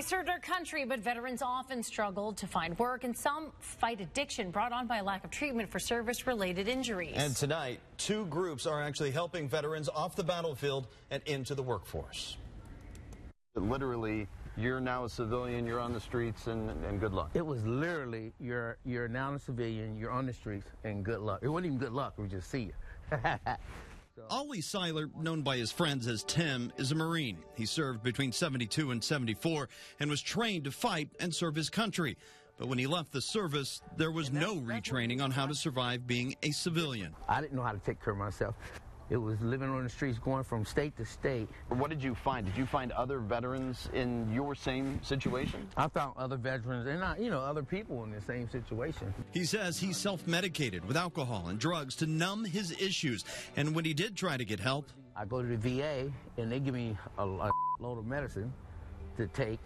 served our country, but veterans often struggle to find work, and some fight addiction brought on by a lack of treatment for service-related injuries. And tonight, two groups are actually helping veterans off the battlefield and into the workforce. Literally, you're now a civilian, you're on the streets, and good luck. It was literally, you're now a civilian, you're on the streets, and good luck. It wasn't even good luck, we just see you. Ollie Seiler, known by his friends as Tim, is a Marine. He served between 72 and 74 and was trained to fight and serve his country. But when he left the service, there was no retraining on how to survive being a civilian. I didn't know how to take care of myself. It was living on the streets, going from state to state. What did you find? Did you find other veterans in your same situation? I found other veterans and, other people in the same situation. He says he self-medicated with alcohol and drugs to numb his issues. And when he did try to get help, I go to the VA, and they give me a load of medicine to take.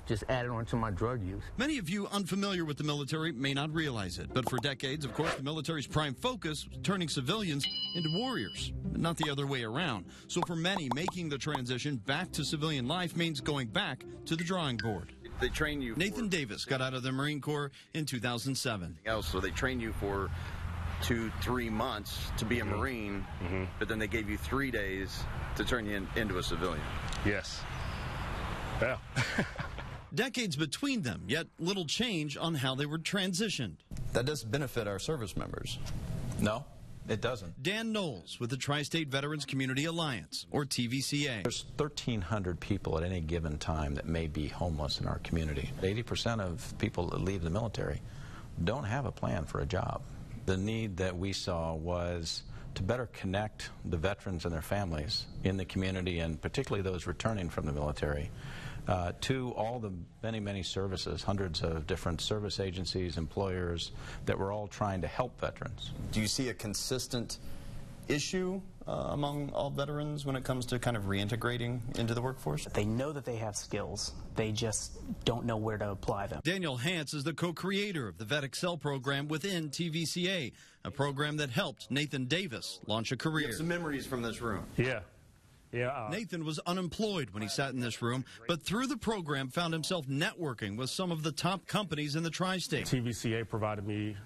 Just add it on to my drug use. Many of you unfamiliar with the military may not realize it, but for decades, of course, the military's prime focus was turning civilians into warriors, not the other way around. So for many, making the transition back to civilian life means going back to the drawing board. They train you. Nathan Davis got out of the Marine Corps in 2007. So they train you for 2-3 months to be a Marine, but then they gave you 3 days to turn you into a civilian. Yes. Yeah. Decades between them, yet little change on how they were transitioned. That does benefit our service members. No, it doesn't. Dan Knowles with the Tri-State Veterans Community Alliance, or TVCA. There's 1,300 people at any given time that may be homeless in our community. 80% of people that leave the military don't have a plan for a job. The need that we saw was to better connect the veterans and their families in the community, and particularly those returning from the military, to all the many services, hundreds of different service agencies, employers that were all trying to help veterans. Do you see a consistent issue among all veterans when it comes to kind of reintegrating into the workforce? They know that they have skills. They just don't know where to apply them. Daniel Hance is the co-creator of the Vet Excel program within TVCA, a program that helped Nathan Davis launch a career. You have some memories from this room. Yeah. Nathan was unemployed when he sat in this room, but through the program found himself networking with some of the top companies in the tri-state. TVCA provided me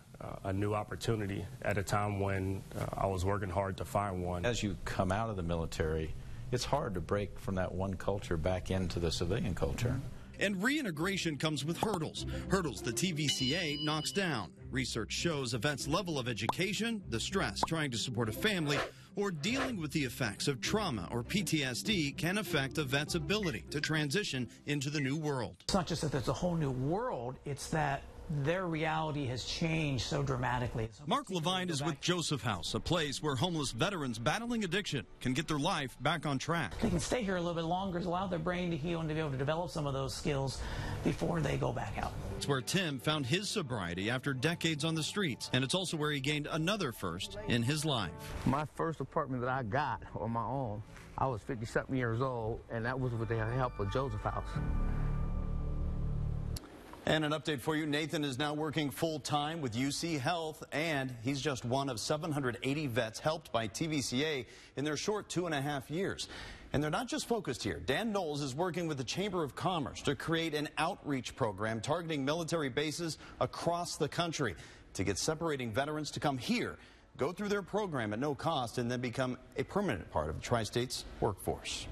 a new opportunity at a time when I was working hard to find one. As you come out of the military, it's hard to break from that one culture back into the civilian culture. And reintegration comes with hurdles. Hurdles the TVCA knocks down. Research shows a vet's level of education, the stress trying to support a family, or dealing with the effects of trauma or PTSD can affect a vet's ability to transition into the new world. It's not just that there's a whole new world, it's that their reality has changed so dramatically. Mark Levine is with Joseph House, a place where homeless veterans battling addiction can get their life back on track. They can stay here a little bit longer, allow their brain to heal and to be able to develop some of those skills before they go back out. It's where Tim found his sobriety after decades on the streets, and it's also where he gained another first in his life. My first apartment that I got on my own, I was 50-something years old, and that was with the help of Joseph House. And an update for you, Nathan is now working full-time with UC Health, and he's just one of 780 vets helped by TVCA in their short 2.5 years. And they're not just focused here. Dan Knowles is working with the Chamber of Commerce to create an outreach program targeting military bases across the country to get separating veterans to come here, go through their program at no cost, and then become a permanent part of the Tri-State's workforce.